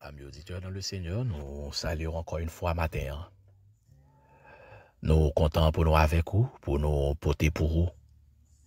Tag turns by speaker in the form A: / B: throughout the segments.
A: Amis auditeurs dans le Seigneur, nous saluons encore une fois matin. Nous comptons pour nous avec vous, pour nous porter pour vous,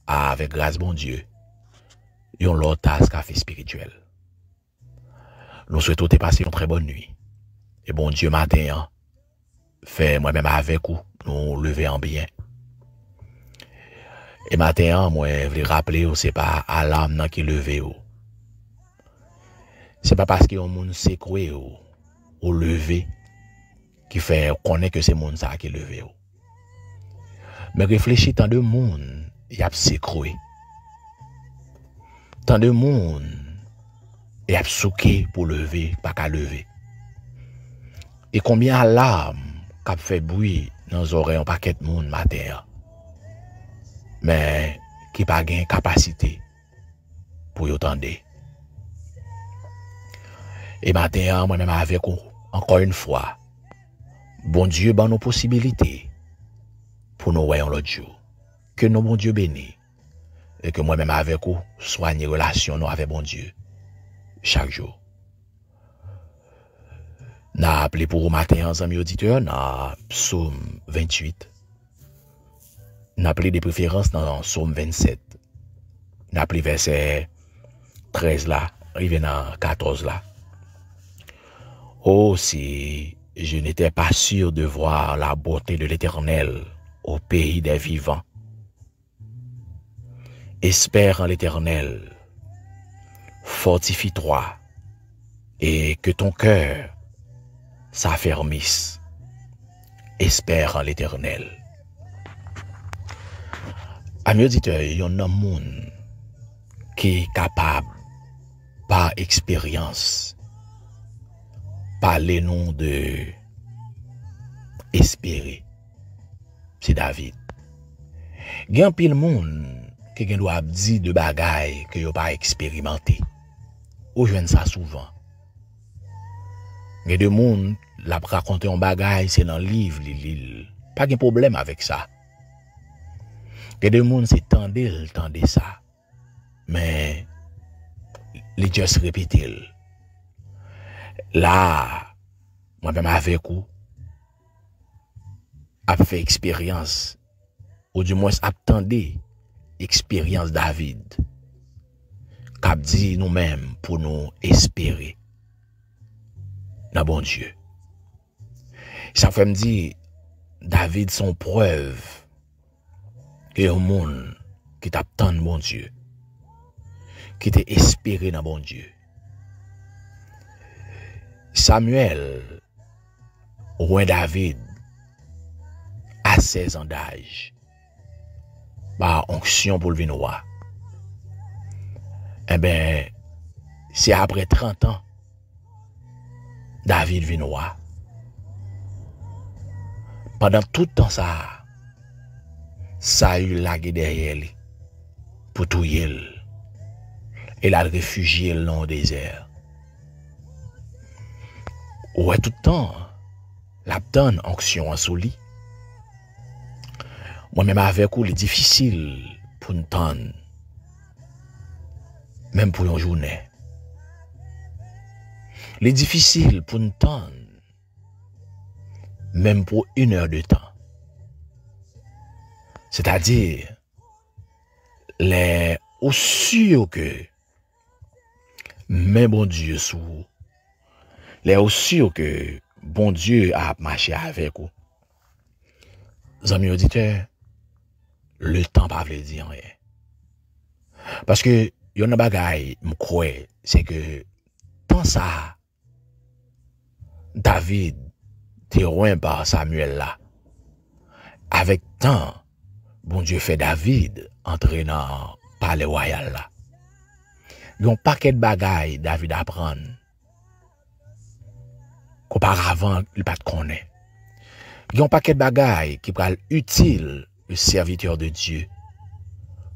A: avec grâce bon Dieu, et l'autre tasse café spirituel. Nous souhaitons te passer une très bonne nuit. Et bon Dieu matin, fait moi-même avec vous, nous lever en bien. Et matin, moi, je veux rappeler, c'est pas alarme qui levé. C'est pas parce que un monde secoué ou levé qui fait connaître que c'est monde ça qui levé. Mais réfléchis tant de monde y a secoué. Tant de monde y a souké pour lever, pas qu'à lever. Et combien d'alarmes qu'a fait bruit dans les oreilles un paquet de monde matin. Mais qui pas gain capacité pour y entendre. Et matin, moi-même avec vous, encore une fois, bon Dieu ban nos possibilités pour nous voyons l'autre jour. Que nos bon Dieu bénisse et que moi-même avec vous, soigne relation nous avec bon Dieu chaque jour. N'a appelé pour vous matin, amis auditeurs, dans Psaume 28. N'a appelé des préférences dans Psaume 27. N'a appelé verset 13 là, arrivé dans 14 là. Oh, si je n'étais pas sûr de voir la beauté de l'Éternel au pays des vivants. Espère en l'Éternel, fortifie-toi, et que ton cœur s'affermisse. Espère en l'Éternel. Amis auditeurs, il y a un monde qui est capable, par expérience, parler non de espérer. C'est David. Il y a un pile monde qui doit dire de bagaille que yo pas expérimenté. Ou jeune ça souvent. Il y a des monde la raconter un bagaille c'est dans le livre pas de problème avec ça. Il y a des monde c'est tendez ça. Mais les juste répéter. Là, moi-même avec vous, a fait expérience, ou du moins attendez expérience David, qu'a dit nous-mêmes pour nous espérer dans bon Dieu. Ça fait me dire, David son preuve que au monde qui t'attend bon Dieu, qui t'a espéré dans bon Dieu. Samuel, roi David, à 16 ans d'âge, par onction pour le vinois. Eh bien, c'est après 30 ans, David vinois. Pendant tout le temps ça a eu lagué derrière lui, pour tout yel. Il a réfugié le long désert. Ouais, tout le temps, la donne onction en soli. Moi-même avec vous, il est difficile pour nous tendre, même pour une journée. Il est difficile pour nous tendre, même pour 1 heure de temps. C'est-à-dire, les aussi que, même bon Dieu sous les aussi que bon Dieu a marché avec vous. Amis auditeurs, le temps pas veut dire rien. Parce que y a une bagaille, me crois, c'est que tant ça David t'est loin par Samuel là. Avec tant bon Dieu fait David entrer dans le palais royal là. Y a un paquet de bagailles David apprend. Qu'auparavant, il pas de connaît. Il y a un paquet de bagailles qui pourraient utile le serviteur de Dieu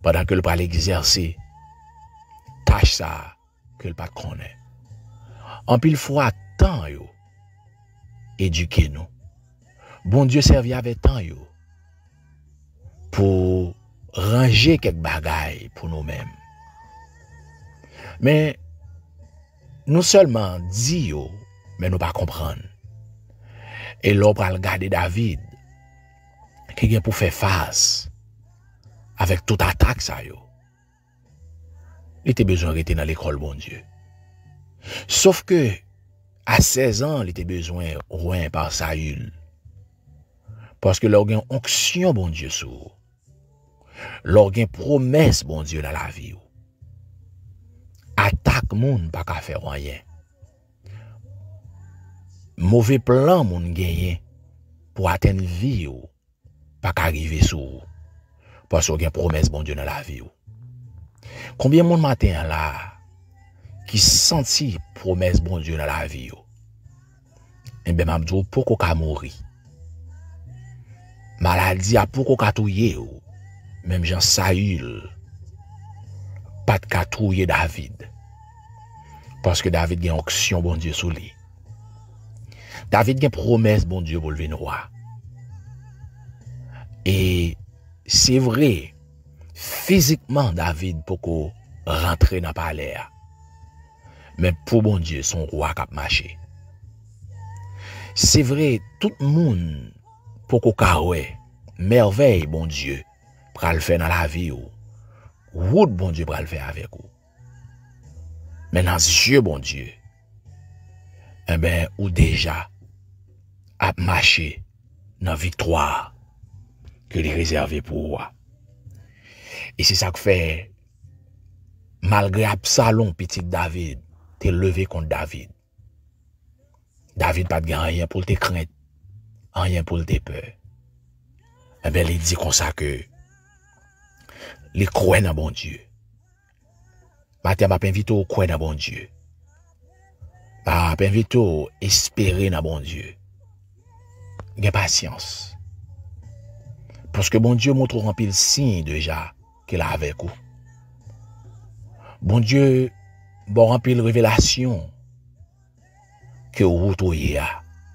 A: pendant que le pourra exercer tâche ça que le pas connaît. En pile fois tant yo éduquer nous. Bon Dieu servi avec tant yo pour ranger quelques bagailles pour nous-mêmes. Mais non seulement dit yo mais nous pas comprendre. Et l'on va regarder David, qui vient pour faire face avec toute attaque, ça yo. Il était besoin de rester dans l'école, bon Dieu. Sauf que, à 16 ans, il était besoin de roin par Saül. Parce que l'organe onction, bon Dieu, sous. L'organe promesse, bon Dieu, dans la vie. Attaque, moun, pas qu'à faire rien. Mauvais plan, moun, gagné pour atteindre vie, pas qu'à arriver sous. Parce qu'il y a une promesse, bon Dieu, dans la vie. Combien de monde matin là, qui senti promesse, bon Dieu, dans la vie? Eh bien, je dis, pourquoi qu'on mourir? Maladie a pourquoi qu'on touye? Même Jean Saül, pas de touye David. Parce que David a une onction, bon Dieu, sous lui. David a une promesse, bon Dieu, pour le venir roi. Et c'est vrai, physiquement, David peut rentrer dans le palais. Mais pour bon Dieu, son roi qui a marché. C'est vrai, tout le monde peut ouais, merveille, bon Dieu, pour le faire dans la vie. Route, bon Dieu, pour le faire avec vous. Mais dans les yeux, bon Dieu, eh bien, ou déjà, a marché dans la victoire que les réservé pour moi. Et c'est ça que fait, malgré Absalom, petit David, t'es levé contre David. David pas de rien pour te craindre, rien pour te peur. Eh bien, il dit comme ça que, les croient dans bon Dieu. Matin, m'a invité au croire dans bon Dieu. M'a invité au espérer dans bon Dieu. Gain patience. Parce que bon Dieu montre rempli le signe déjà qu'il a avec vous. Bon Dieu, bon rempli la révélation que vous retrouvez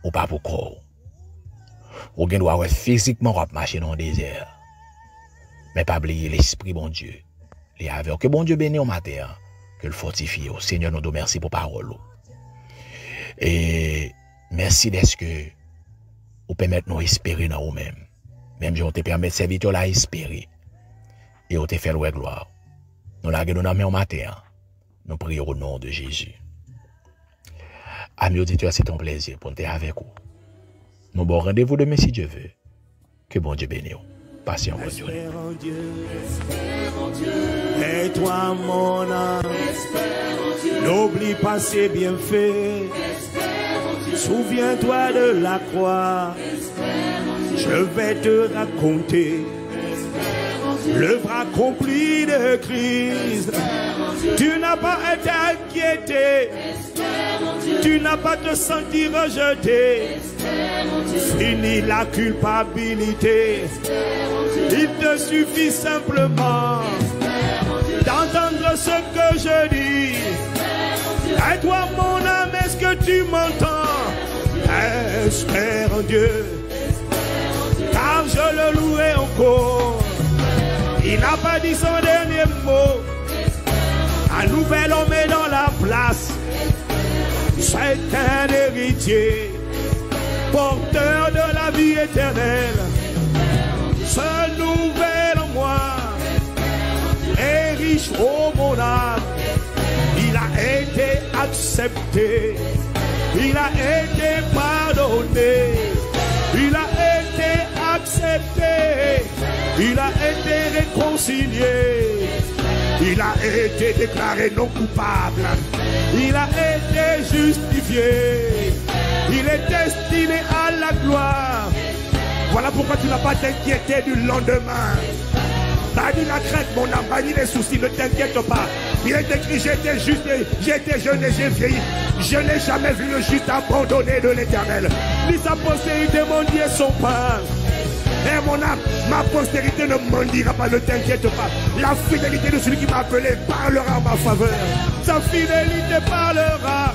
A: ou pas pour corps. Vous doit physiquement marcher dans le désert. Mais pas oublier l'esprit bon Dieu. Les avec que bon Dieu bénisse au matin, que le fortifie. Seigneur, nous te remercions pour parole. Et merci d'être que vous permettez nous espérer dans nous-mêmes. Même si on te permet de servir là espérer. Et on te fait louer gloire. Nous la nous au matin. Nous prions au nom de Jésus. Amis auditeurs, c'est un plaisir pour être avec vous. Nous bon rendez-vous demain si Dieu veut. Que bon Dieu bénisse. Passez en bonne journée.
B: Et toi, mon âme, n'oublie pas ses bienfaits. Souviens-toi de la croix. Je vais te raconter l'œuvre accomplie de Christ. Tu n'as pas été inquiété. Tu n'as pas te senti rejeté. Fini la culpabilité. Il te suffit simplement d'entendre ce que je dis. Et toi, mon âme, est-ce que tu m'entends? Espère en Dieu, car je le louerai encore. Il n'a pas dit son dernier mot. Un nouvel homme est dans la place. C'est un héritier, porteur de la vie éternelle. Ce nouvel en moi est riche, oh mon âme. Il a été accepté, il a été pardonné, il a été accepté, il a été réconcilié, il a été déclaré non coupable, il a été justifié, il est destiné à la gloire. Voilà pourquoi tu n'as pas t'inquiéter du lendemain. Bannis la crainte, mon âme, bannis les soucis, ne t'inquiète pas. Il est écrit, j'étais juste, j'étais jeune et j'ai vieilli. Je n'ai jamais vu le juste abandonné de l'Éternel, ni sa postérité mendier son pain. Et mon âme, ma postérité ne mendiera pas, ne t'inquiète pas. La fidélité de celui qui m'a appelé parlera en ma faveur. Sa fidélité parlera,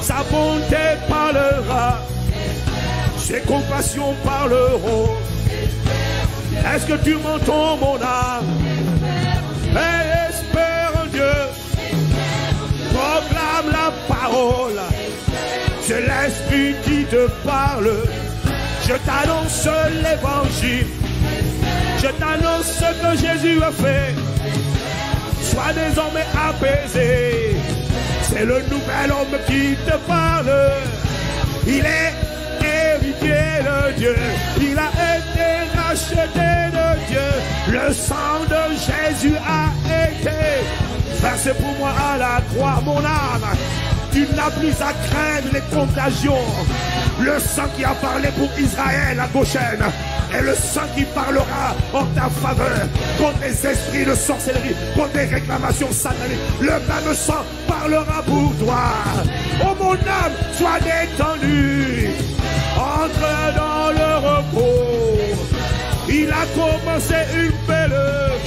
B: sa bonté parlera, ses compassions parleront. Est-ce que tu m'entends, mon âme? Mais espère en Dieu, proclame la parole. C'est l'Esprit qui te parle. Je t'annonce l'évangile. Je t'annonce ce que Jésus a fait. Sois désormais apaisé. C'est le nouvel homme qui te parle. Il est héritier de Dieu. Il a été racheté de Dieu. Le sang de Jésus a été versé pour moi à la croix, mon âme. Tu n'as plus à craindre les contagions. Le sang qui a parlé pour Israël à Goshen est le sang qui parlera en ta faveur contre les esprits de sorcellerie, contre les réclamations sataniques. Le même sang parlera pour toi. Oh mon âme, sois détendu. Entre dans le repos. Il a commencé une belle œuvre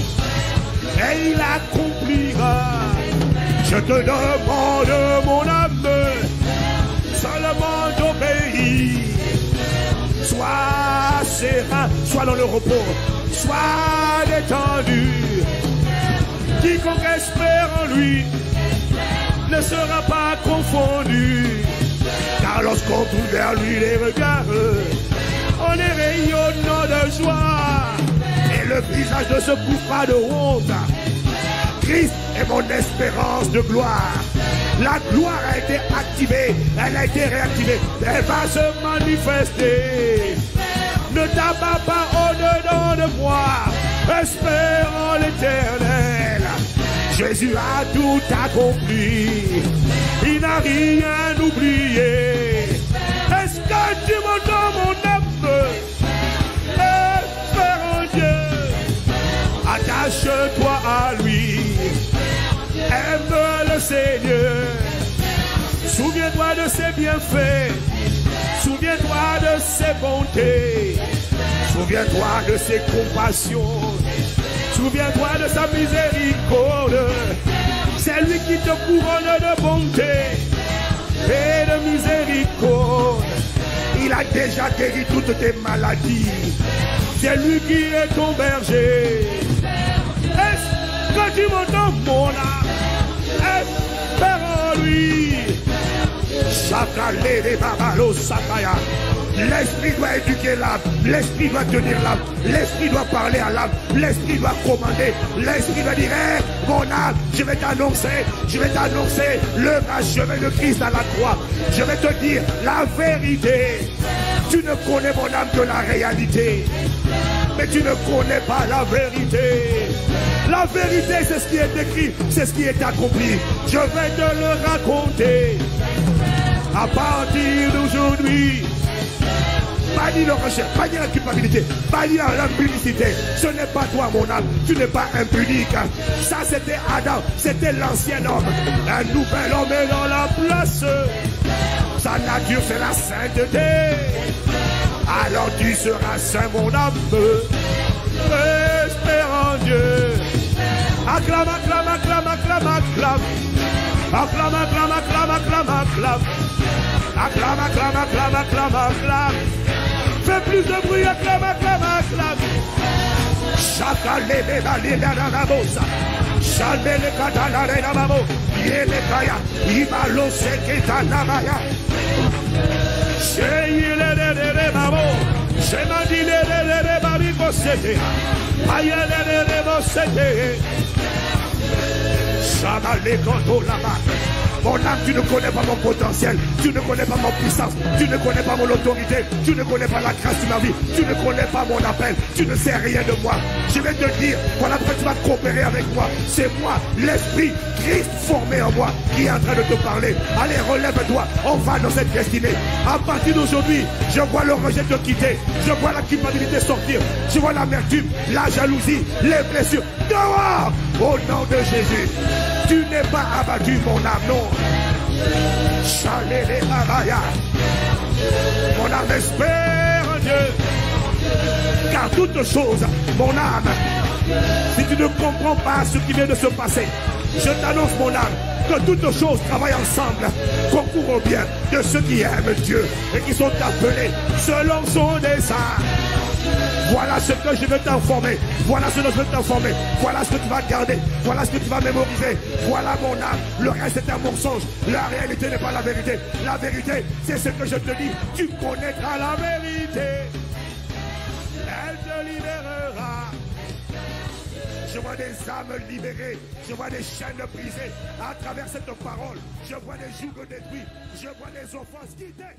B: et il accomplira. Je te demande, mon âme, seulement d'obéir. Sois serein, sois dans le repos, sois détendu. Quiconque espère en lui ne sera pas confondu. Car lorsqu'on tourne vers lui les regards, on est rayonnant de joie. Et le visage ne se couvre pas de honte. Christ est mon espérance de gloire. La gloire a été activée, elle a été réactivée, elle va se manifester. Ne t'abats pas au-dedans de moi, espère en l'éternel. Jésus a tout accompli, il n'a rien oublié. Est-ce que tu m'entends, mon âme? Espère en Dieu. Attache-toi à lui, aime le Seigneur, souviens-toi de ses bienfaits, souviens-toi de ses bontés, souviens-toi de ses compassions, souviens-toi de sa miséricorde. C'est lui qui te couronne de bonté et de miséricorde. Il a déjà guéri toutes tes maladies. C'est lui qui est ton berger. Est-ce que tu m'entends, mon âme? Espère en lui. Chakalé des babalos sakaya. L'esprit doit éduquer l'âme, l'esprit doit tenir l'âme, l'esprit doit parler à l'âme, l'esprit doit commander, l'esprit doit dire hey, mon âme, je vais t'annoncer le chemin de Christ à la croix. Je vais te dire la vérité. Tu ne connais, mon âme, que la réalité, mais tu ne connais pas la vérité. La vérité, c'est ce qui est écrit, c'est ce qui est accompli. Je vais te le raconter. À partir d'aujourd'hui, bannis le recherche, bannis la culpabilité, bannis l'impunicité. Ce n'est pas toi, mon âme, tu n'es pas impunique. Ça, c'était Adam, c'était l'ancien homme. Un nouvel homme est dans la place. Sa nature, c'est la sainteté. Alors tu seras saint, mon âme. Espère en Dieu. Acclame, acclame, acclame, acclame, acclame. Acclame, acclame, acclame, acclame, acclame. Acclame, acclame, acclame, acclame, acclame. Fais plus de bruit, acclame, acclame, acclame. Chakale de la libera la bosa. Chalele katala de la babo. Yele kaya. Ibalo seketa namaya. Sheyele de babo. Shemadile de babiko sete. Ayele de bosete. Chalale koto la baba. Mon âme, tu ne connais pas mon potentiel, tu ne connais pas mon puissance, tu ne connais pas mon autorité, tu ne connais pas la grâce de ma vie, tu ne connais pas mon appel, tu ne sais rien de moi. Je vais te dire, voilà pourquoi tu vas coopérer avec moi. C'est moi, l'esprit Christ formé en moi, qui est en train de te parler. Allez, relève-toi, on va dans cette destinée. À partir d'aujourd'hui, je vois le rejet te quitter, je vois la culpabilité sortir, je vois l'amertume, la jalousie, les blessures. Dehors, au nom de Jésus. Tu n'es pas abattu, mon âme, non. Chalele abaya. Mon âme espère en Dieu. Car toute chose, mon âme, si tu ne comprends pas ce qui vient de se passer, je t'annonce, mon âme, que toutes choses travaillent ensemble, concourent au bien de ceux qui aiment Dieu et qui sont appelés selon son dessein. Voilà ce que je veux t'informer. Voilà ce que je veux t'informer. Voilà ce que tu vas garder. Voilà ce que tu vas mémoriser. Voilà mon âme. Le reste est un mensonge. La réalité n'est pas la vérité. La vérité, c'est ce que je te dis. Tu connaîtras la vérité. Elle te libérera. Je vois des âmes libérées. Je vois des chaînes brisées à travers cette parole. Je vois des jougs détruits. Je vois des offenses quittées.